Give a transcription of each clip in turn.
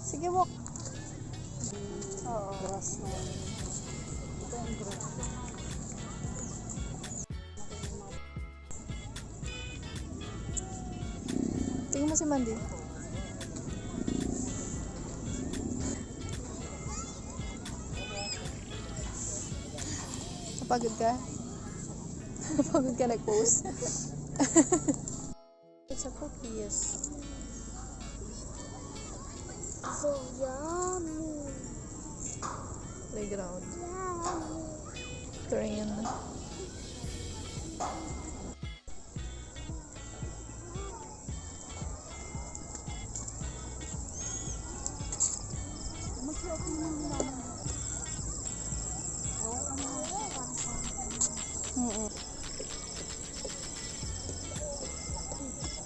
Sige, walk. Oo. Grass na. Ito yung grass. Tingnan mo si Mandy. Napagod ka? Napagod ka nag-post? It's a cookie, yes. So yummy. Playground. Yummy. Train.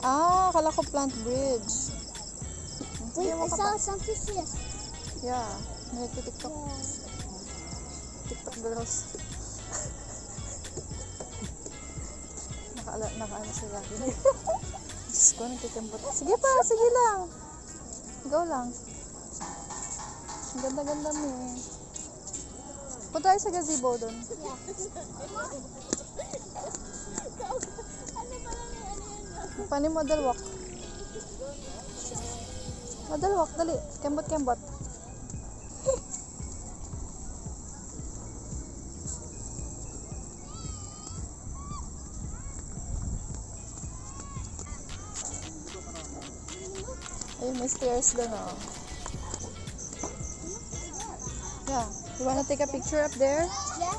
Ah, akala ko plant bridge. Wait, I saw some fishes. Yeah, may TikTok. TikTok girls. Nakaano sila. Diyos ko, nagkikambot. Sige pa, sige lang. Go lang. Ang ganda-ganda mo eh. Punta tayo sa gazebo doon. Paano yung model walk? Model walk, dali. Kembot-kembot. Ayun, may stairs doon oh. Yeah. You wanna take a picture up there? Yeah.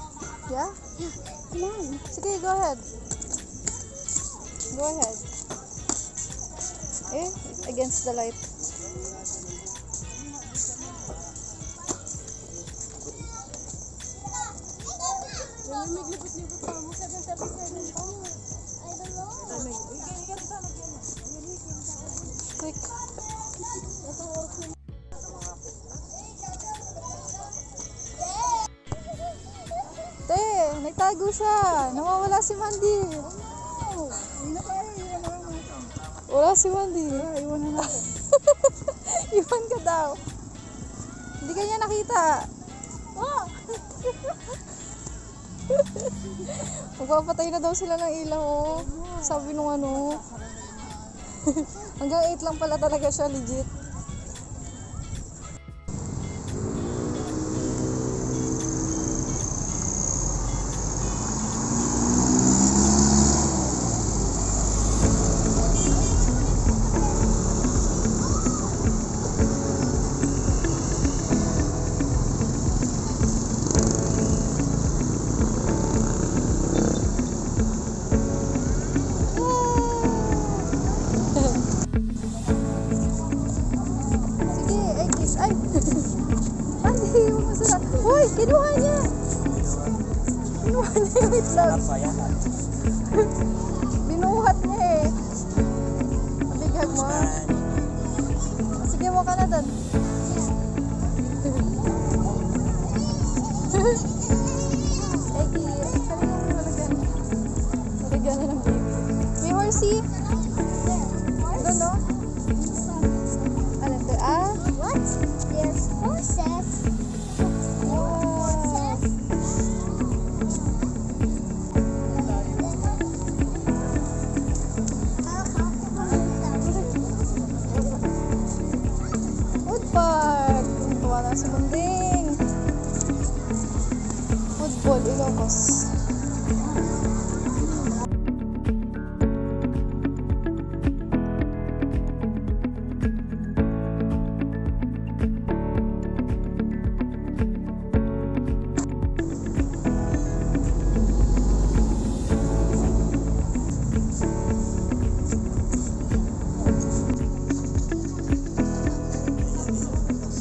Yeah? Come on. Sige, go ahead. Go ahead. Eh, against the light. Quick. Te, nagtago siya. Nawawala si Mandy. Wala si Mandy. Iwan na natin. Iwan ka daw. Hindi ka niya nakita. Oh. Magpapatay na daw sila ng ilaw. Oh. Sabi nung ano. Hanggang 8 lang pala talaga siya, legit. Hoy, kinuha niya! Kinuha niya yung itlog. Binuhat niya eh. Nabighag mo. Sige mo ka na doon. Eggy, sabi mo nalagyan. Nalagyan na ng baby. May horsey? Doon no? Ano ito? Ah? What? There's horses. Sa Munding Football, Ilocos.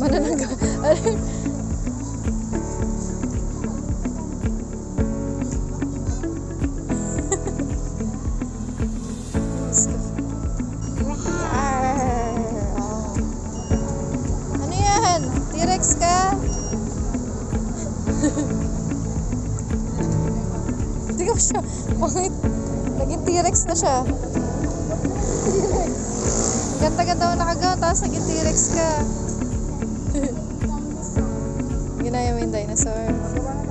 Mananaga. Ano yan? T-Rex ka? Hindi ko siya. Naging T-Rex na siya. Ganda-ganda mo nakagawa, tapos naging T-Rex ka. Ginaya mo yung dinosaur. Magawa na